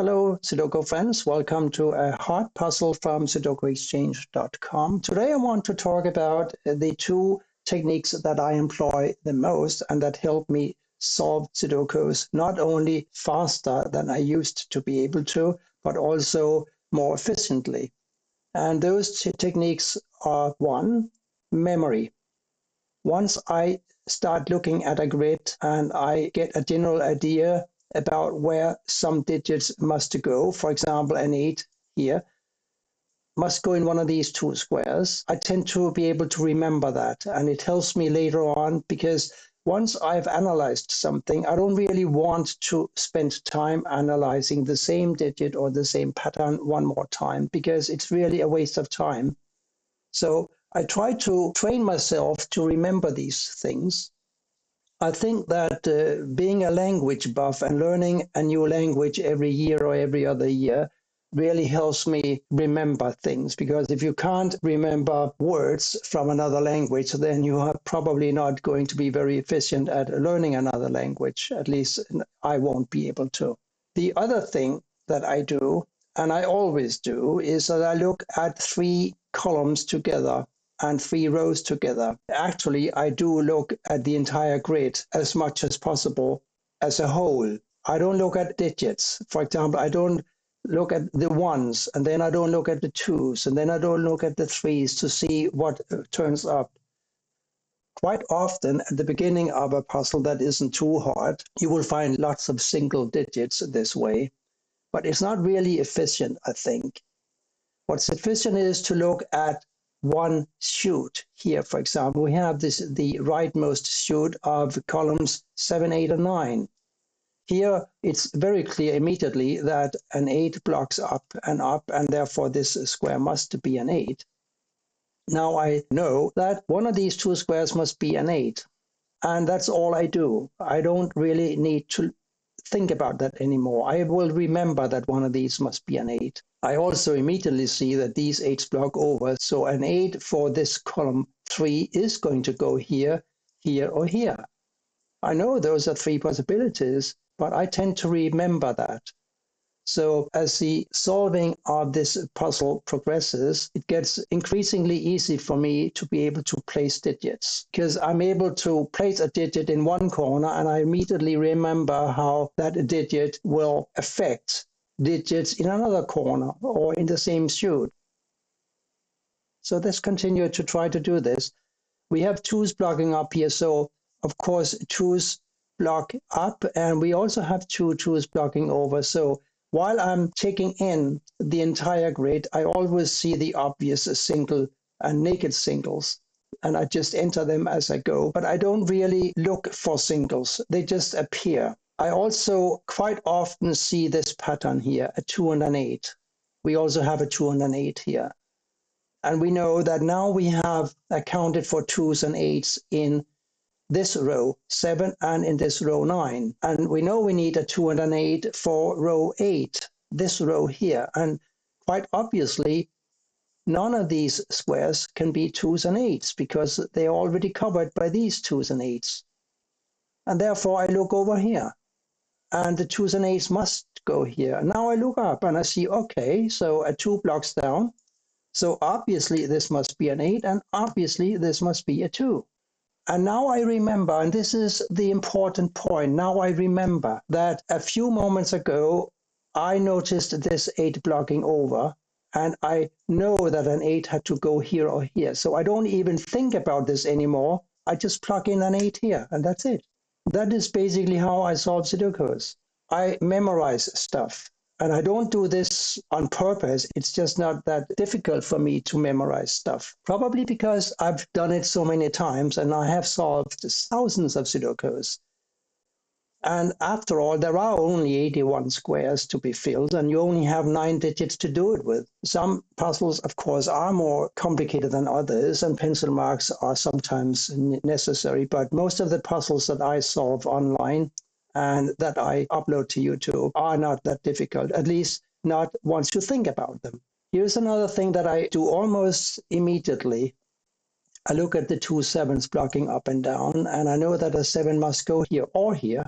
Hello, Sudoku friends. Welcome to a hard puzzle from SudokuExchange.com. Today I want to talk about the two techniques that I employ the most and that help me solve Sudokus not only faster than I used to be able to, but also more efficiently. And those two techniques are: one, memory. Once I start looking at a grid and I get a general idea about where some digits must go, for example, an 8 here must go in one of these two squares, I tend to be able to remember that. And it helps me later on because once I've analyzed something, I don't really want to spend time analyzing the same digit or the same pattern one more time because it's really a waste of time. So I try to train myself to remember these things. I think that being a language buff and learning a new language every year or every other year really helps me remember things, because if you can't remember words from another language, then you are probably not going to be very efficient at learning another language. At least I won't be able to. The other thing that I do, and I always do, is that I look at three columns together and three rows together. Actually, I do look at the entire grid as much as possible as a whole. I don't look at digits. For example, I don't look at the ones, and then I don't look at the twos, and then I don't look at the threes to see what turns up. Quite often, at the beginning of a puzzle that isn't too hard, you will find lots of single digits this way, but it's not really efficient, I think. What's efficient is to look at one shoot. Here, for example, we have the rightmost shoot of columns 7, 8, and 9. Here, it's very clear immediately that an 8 blocks up, and therefore this square must be an 8. Now I know that one of these two squares must be an 8, and that's all I do. I don't really need to think about that anymore. I will remember that one of these must be an 8. I also immediately see that these 8s block over, so an 8 for this column 3 is going to go here, here, or here. I know those are three possibilities, but I tend to remember that. So as the solving of this puzzle progresses, it gets increasingly easy for me to be able to place digits, because I'm able to place a digit in one corner and I immediately remember how that digit will affect digits in another corner or in the same shoot. So let's continue to try to do this. We have twos blocking up here, so of course twos block up, and we also have two twos blocking over. So while I'm taking in the entire grid, I always see the obvious single and naked singles, and I just enter them as I go. But I don't really look for singles. They just appear. I also quite often see this pattern here, a 2 and an 8. We also have a 2 and an 8 here. And we know that now we have accounted for 2s and 8s in this row 7 and in this row 9. And we know we need a 2 and an 8 for row 8, this row here. And quite obviously, none of these squares can be 2s and 8s because they are already covered by these 2s and 8s. And therefore, I look over here. And the 2s and 8s must go here. Now I look up and I see, okay, so a 2 blocks down. So obviously, this must be an 8, and obviously, this must be a 2. And now I remember, and this is the important point, now I remember that a few moments ago, I noticed this 8 blocking over, and I know that an 8 had to go here or here. So I don't even think about this anymore. I just plug in an 8 here, and that's it. That is basically how I solve Sudokus. I memorize stuff. And I don't do this on purpose. It's just not that difficult for me to memorize stuff. Probably because I've done it so many times and I have solved thousands of Sudokus. And after all, there are only 81 squares to be filled, and you only have 9 digits to do it with. Some puzzles, of course, are more complicated than others, and pencil marks are sometimes necessary. But most of the puzzles that I solve online and that I upload to YouTube are not that difficult, at least not once you think about them. Here's another thing that I do almost immediately. I look at the 2 7s blocking up and down, and I know that a 7 must go here or here.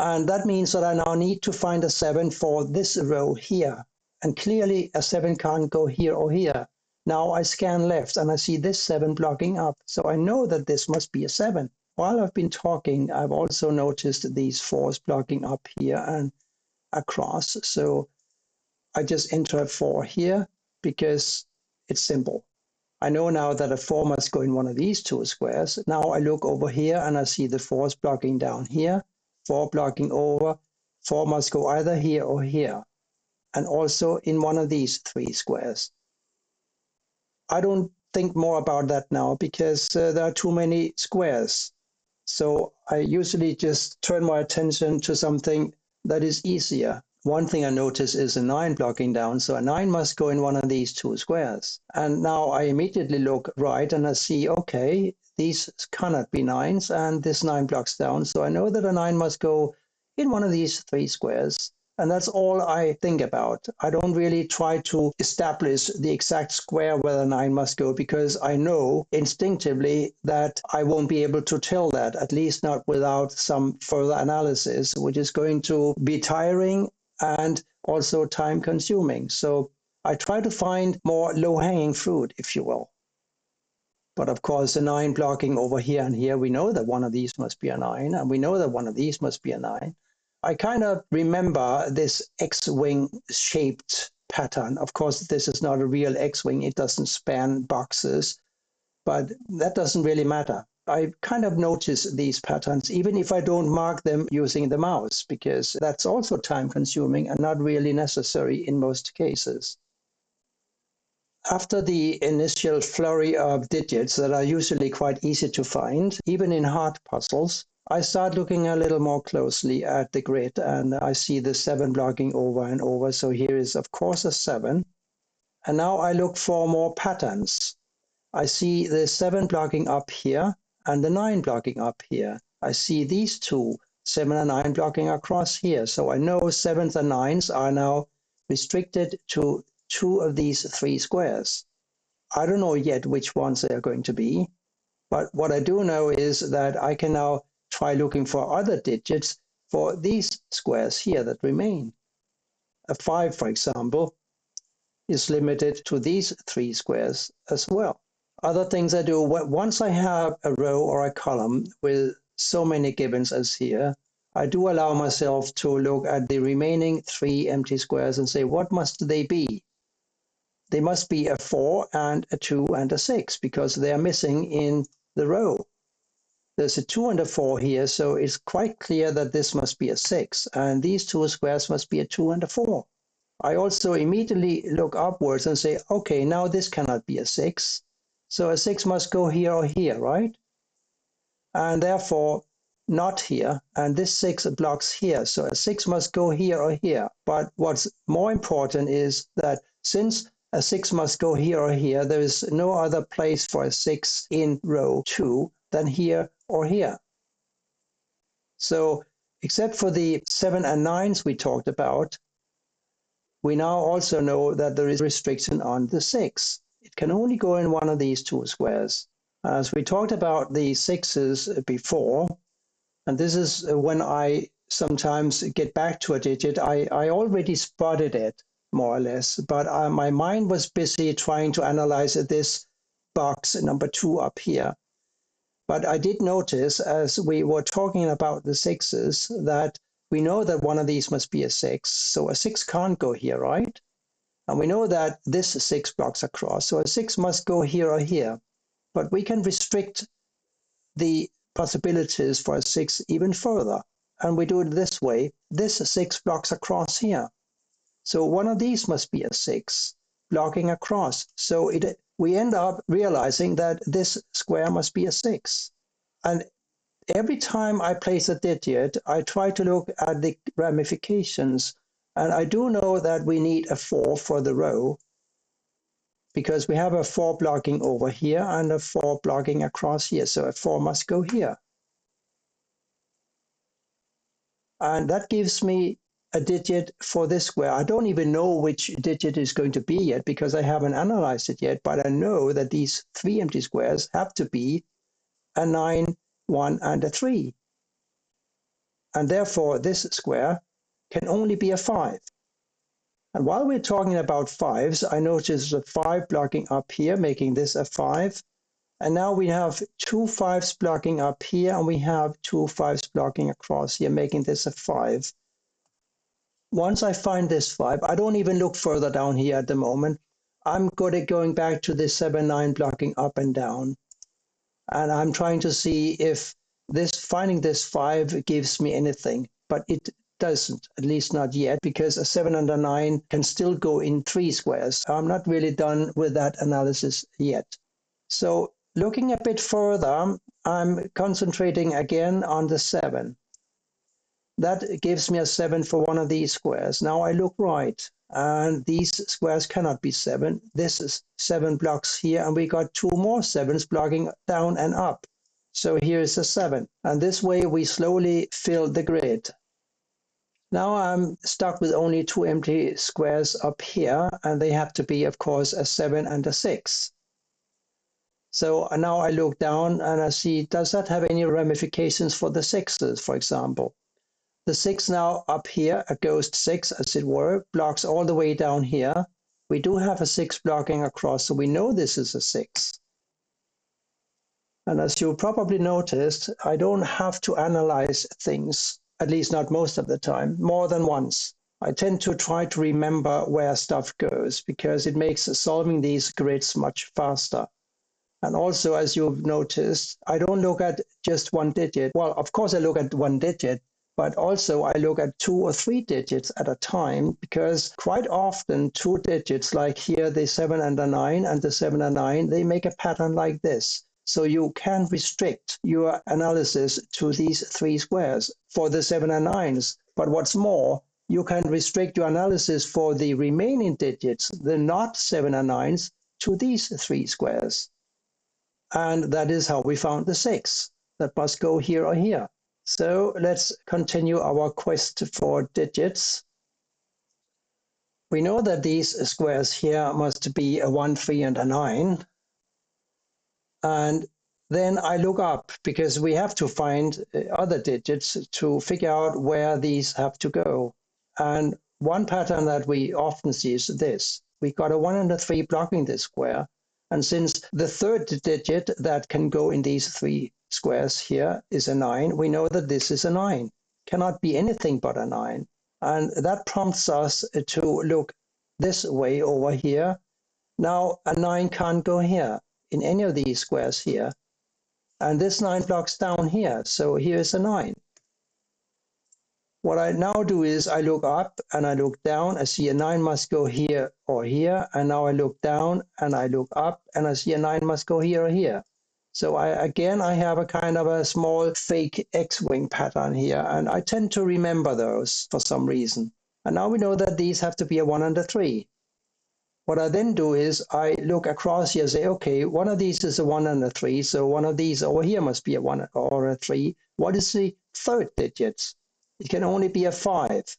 And that means that I now need to find a 7 for this row here. And clearly a 7 can't go here or here. Now I scan left and I see this 7 blocking up. So I know that this must be a 7. While I've been talking, I've also noticed these 4s blocking up here and across. So I just enter a 4 here because it's simple. I know now that a 4 must go in one of these two squares. Now I look over here and I see the 4s blocking down here. 4 blocking over, 4 must go either here or here, and also in one of these 3 squares. I don't think more about that now because there are too many squares. So I usually just turn my attention to something that is easier. One thing I notice is a 9 blocking down, so a 9 must go in one of these 2 squares. And now I immediately look right and I see, okay, these cannot be 9s, and this 9 blocks down, so I know that a 9 must go in one of these 3 squares. And that's all I think about. I don't really try to establish the exact square where the 9 must go because I know instinctively that I won't be able to tell that, at least not without some further analysis, which is going to be tiring and also time consuming. So I try to find more low-hanging fruit, if you will. But of course, the 9 blocking over here and here, we know that one of these must be a 9, and we know that one of these must be a 9. I kind of remember this X-wing shaped pattern. Of course, this is not a real X-wing. It doesn't span boxes, but that doesn't really matter. I kind of notice these patterns, even if I don't mark them using the mouse, because that's also time consuming and not really necessary in most cases. After the initial flurry of digits that are usually quite easy to find, even in hard puzzles, I start looking a little more closely at the grid and I see the 7 blocking over and over. So here is, of course, a 7. And now I look for more patterns. I see the 7 blocking up here and the 9 blocking up here. I see these two, 7 and 9 blocking across here. So I know 7s and 9s are now restricted to 2 of these 3 squares. I don't know yet which ones they are going to be, but what I do know is that I can now try looking for other digits for these squares here that remain. A 5, for example, is limited to these 3 squares as well. Other things I do, once I have a row or a column with so many givens as here, I do allow myself to look at the remaining 3 empty squares and say, what must they be? They must be a 4 and a 2 and a 6 because they are missing in the row. There's a 2 and a 4 here, so it's quite clear that this must be a 6, and these 2 squares must be a 2 and a 4. I also immediately look upwards and say, okay, now this cannot be a 6, so a 6 must go here or here, right? And therefore, not here, and this 6 blocks here, so a 6 must go here or here. But what's more important is that since a 6 must go here or here, there is no other place for a 6 in row 2 than here or here. So except for the 7 and 9s we talked about, we now also know that there is restriction on the 6. It can only go in one of these 2 squares. As we talked about the 6s before, and this is when I sometimes get back to a digit, I already spotted it more or less, but my mind was busy trying to analyze this box number 2 up here. But I did notice as we were talking about the 6s that we know that one of these must be a 6. So a 6 can't go here, right? And we know that this 6 blocks across. So a 6 must go here or here. But we can restrict the possibilities for a 6 even further. And we do it this way. This 6 blocks across here. So one of these must be a 6 blocking across. So we end up realizing that this square must be a 6. And every time I place a digit, I try to look at the ramifications. And I do know that we need a 4 for the row because we have a 4 blocking over here and a 4 blocking across here. So a 4 must go here. And that gives me a digit for this square. I don't even know which digit is going to be yet because I haven't analyzed it yet, but I know that these 3 empty squares have to be a 9, 1, and a 3. and therefore this square can only be a 5. And while we're talking about 5s, I notice a 5 blocking up here, making this a 5. And now we have 2 5s blocking up here, and we have 2 5s blocking across here, making this a 5. Once I find this 5, I don't even look further down here at the moment. I'm good at going back to the 7 9 blocking up and down. And I'm trying to see if finding this 5 gives me anything, but it doesn't, at least not yet, because a 7 and a 9 can still go in 3 squares. I'm not really done with that analysis yet. So looking a bit further, I'm concentrating again on the 7. That gives me a 7 for one of these squares. Now I look right, and these squares cannot be 7. This is 7 blocks here, and we got 2 more 7s blocking down and up. So here is a 7, and this way we slowly fill the grid. Now I'm stuck with only 2 empty squares up here, and they have to be, of course, a 7 and a 6. So now I look down and I see, does that have any ramifications for the 6s, for example? The 6 now up here, a ghost 6 as it were, blocks all the way down here. We do have a 6 blocking across, so we know this is a 6. And as you probably noticed, I don't have to analyze things, at least not most of the time, more than once. I tend to try to remember where stuff goes because it makes solving these grids much faster. And also, as you've noticed, I don't look at just one digit. Well, of course I look at one digit, but also I look at 2 or 3 digits at a time, because quite often 2 digits, like here the 7 and the 9 and the 7 and 9, they make a pattern like this. So you can restrict your analysis to these 3 squares for the 7 and 9s. But what's more, you can restrict your analysis for the remaining digits, the not 7 and 9s, to these 3 squares. And that is how we found the 6 that must go here or here. So let's continue our quest for digits. We know that these squares here must be a 1, 3, and a 9. And then I look up, because we have to find other digits to figure out where these have to go. And one pattern that we often see is this. We got a 1 and a 3 blocking this square. And since the 3rd digit that can go in these 3 squares here is a 9, we know that this is a 9. Cannot be anything but a 9. And that prompts us to look this way over here. Now a 9 can't go here in any of these squares here. And this 9 blocks down here, so here is a 9. What I now do is I look up and I look down. I see a 9 must go here or here. And now I look down and I look up and I see a 9 must go here or here. So I have a kind of a small fake X-wing pattern here. And I tend to remember those for some reason. And now we know that these have to be a 1 and a 3. What I then do is I look across here and say, okay, one of these is a 1 and a 3. So one of these over here must be a 1 or a 3. What is the 3rd digit? It can only be a 5.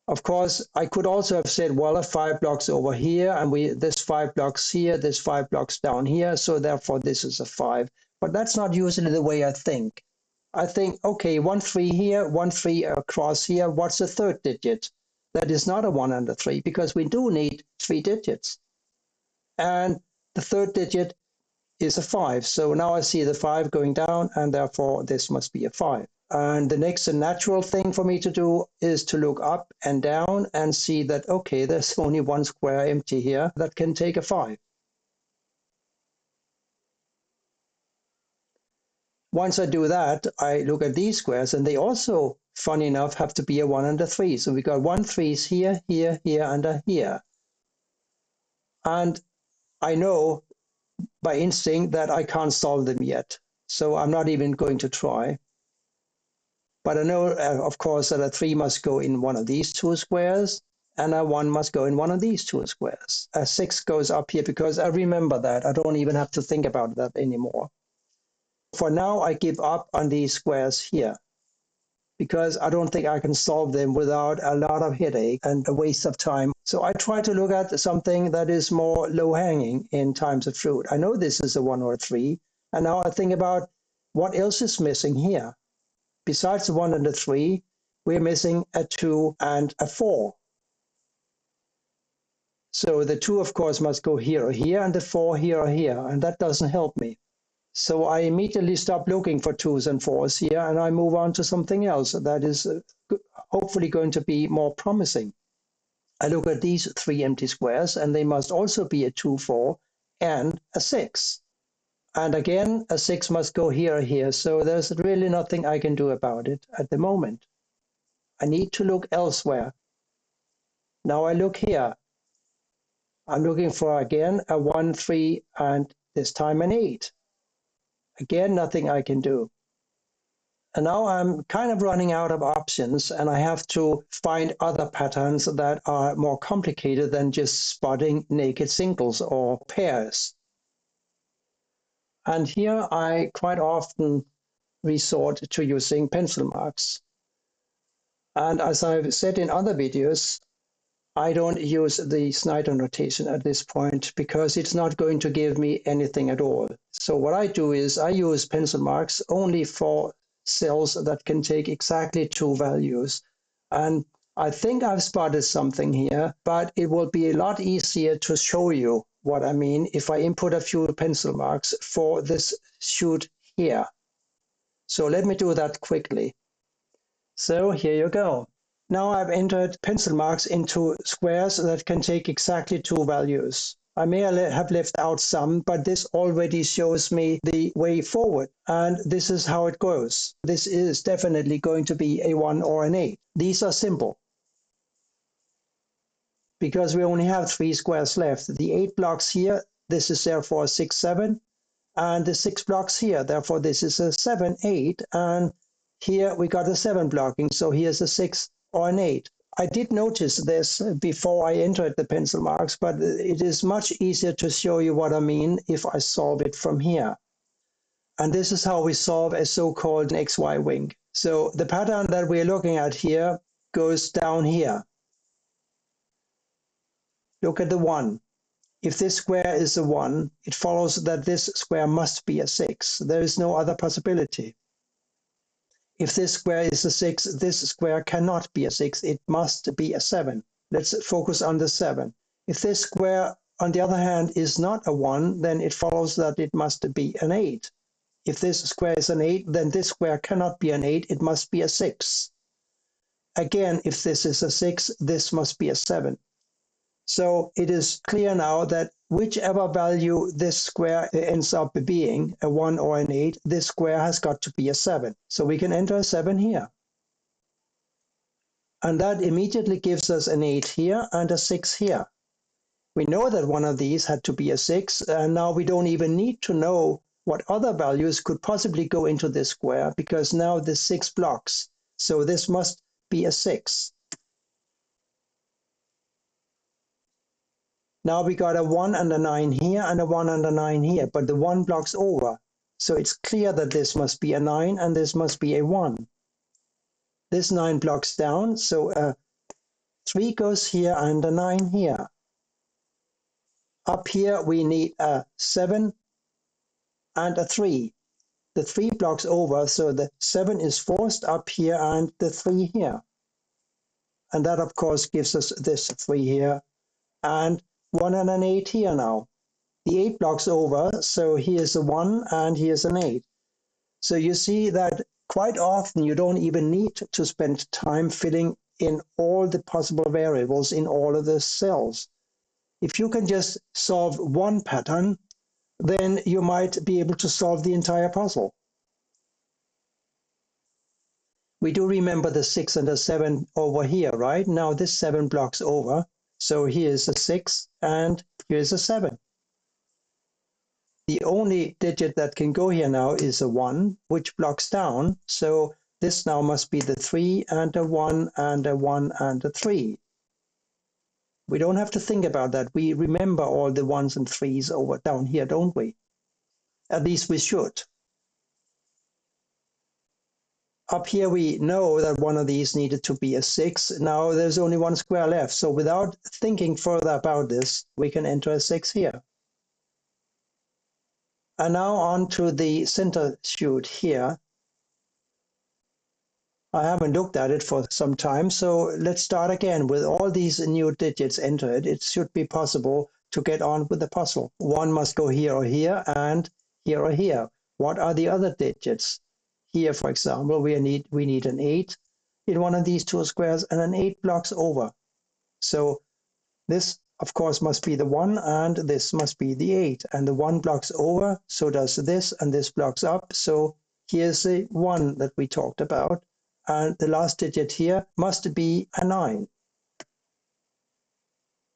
Of course, I could also have said, well, a 5 blocks over here, and this 5 blocks here, this 5 blocks down here, so therefore this is a 5. But that's not usually the way I think. I think, okay, 1 3 here, 1 3 across here, what's the 3rd digit? That is not a 1 and a 3, because we do need 3 digits. And the 3rd digit is a 5. So now I see the 5 going down, and therefore this must be a 5. And the next natural thing for me to do is to look up and down and see that, okay, there's only 1 square empty here that can take a 5. Once I do that, I look at these squares, and they also, funny enough, have to be a 1 and a 3. So we got 1 3s here, here, here, and here. And I know by instinct that I can't solve them yet. So I'm not even going to try. But I know, of course, that a 3 must go in one of these 2 squares, and a 1 must go in one of these 2 squares. A 6 goes up here because I remember that. I don't even have to think about that anymore. For now, I give up on these squares here because I don't think I can solve them without a lot of headache and a waste of time. So I try to look at something that is more low-hanging in times of fruit. I know this is a 1 or a 3, and now I think about what else is missing here. besides the 1 and the 3, we're missing a 2 and a 4. So the 2, of course, must go here or here, and the 4 here or here, and that doesn't help me. So I immediately stop looking for 2s and 4s here, and I move on to something else that is hopefully going to be more promising. I look at these 3 empty squares, and they must also be a 2, 4, and a 6. And again, a 6 must go here or here, so there's really nothing I can do about it at the moment. I need to look elsewhere. Now I look here. I'm looking for, again, a 1, 3, and this time an 8. Again, nothing I can do. And now I'm kind of running out of options, and I have to find other patterns that are more complicated than just spotting naked singles or pairs. And here I quite often resort to using pencil marks. And as I've said in other videos, I don't use the Snyder notation at this point because it's not going to give me anything at all. So what I do is I use pencil marks only for cells that can take exactly 2 values. And I think I've spotted something here, but it will be a lot easier to show you what I mean if I input a few pencil marks for this shoot here. So let me do that quickly. So here you go. Now I've entered pencil marks into squares that can take exactly 2 values. I may have left out some, but this already shows me the way forward. And this is how it goes. This is definitely going to be a 1 or an 8. These are simple, because we only have 3 squares left. The 8 blocks here, this is therefore 6, 7. And the 6 blocks here, therefore this is a 7, 8. And here we got a 7 blocking, so here's a 6 or an 8. I did notice this before I entered the pencil marks, but it is much easier to show you what I mean if I solve it from here. And this is how we solve a so-called XY wing. So the pattern that we're looking at here goes down here. Look at the 1. If this square is a 1, it follows that this square must be a 6. There is no other possibility. If this square is a 6, this square cannot be a 6. It must be a 7. Let's focus on the 7. If this square, on the other hand, is not a 1, then it follows that it must be an 8. If this square is an 8, then this square cannot be an 8. It must be a 6. Again, if this is a 6, this must be a 7. So it is clear now that whichever value this square ends up being, a 1 or an 8, this square has got to be a 7. So we can enter a 7 here. And that immediately gives us an 8 here and a 6 here. We know that one of these had to be a 6, and now we don't even need to know what other values could possibly go into this square, because now the 6 blocks. So this must be a 6. Now we got a 1 and a 9 here and a 1 and a 9 here, but the 1 blocks over. So it's clear that this must be a 9 and this must be a 1. This 9 blocks down, so a 3 goes here and a 9 here. Up here we need a 7 and a 3. The 3 blocks over, so the 7 is forced up here and the 3 here. And that, of course, gives us this 3 here. And 1 and an 8 here now. The 8 blocks over, so here's a 1 and here's an 8. So you see that quite often you don't even need to spend time filling in all the possible variables in all of the cells. If you can just solve one pattern, then you might be able to solve the entire puzzle. We do remember the 6 and the 7 over here, right? Now this 7 blocks over. So here's a 6 and here's a 7. The only digit that can go here now is a 1, which blocks down. So this now must be the 3 and a 1 and a 1 and a 3. We don't have to think about that. We remember all the 1s and 3s over down here, don't we? At least we should. Up here we know that one of these needed to be a 6. Now there's only 1 square left. So without thinking further about this, we can enter a 6 here. And now on to the center shoot here. I haven't looked at it for some time, so let's start again. With all these new digits entered, it should be possible to get on with the puzzle. One must go here or here, and here or here. What are the other digits? Here, for example, we need an 8 in one of these two squares and an 8 blocks over. So this, of course, must be the 1, and this must be the 8. And the 1 blocks over, so does this, and this blocks up. So here's the 1 that we talked about. And the last digit here must be a 9.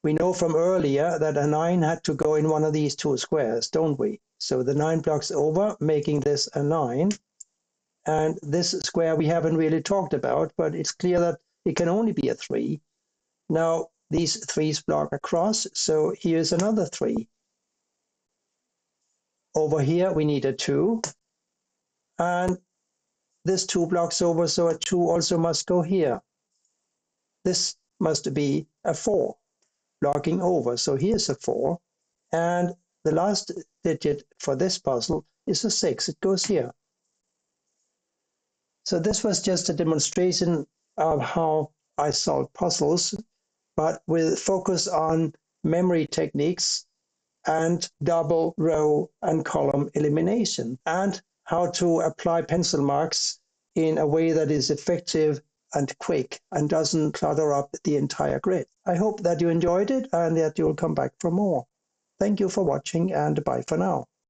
We know from earlier that a 9 had to go in one of these two squares, don't we? So the 9 blocks over, making this a 9. And this square we haven't really talked about, but it's clear that it can only be a 3. Now, these 3's block across, so here's another 3. Over here, we need a 2. And this 2 blocks over, so a 2 also must go here. This must be a 4, blocking over. So here's a 4. And the last digit for this puzzle is a 6. It goes here. So this was just a demonstration of how I solve puzzles, but with focus on memory techniques and double row and column elimination, and how to apply pencil marks in a way that is effective and quick and doesn't clutter up the entire grid. I hope that you enjoyed it and that you'll come back for more. Thank you for watching, and bye for now.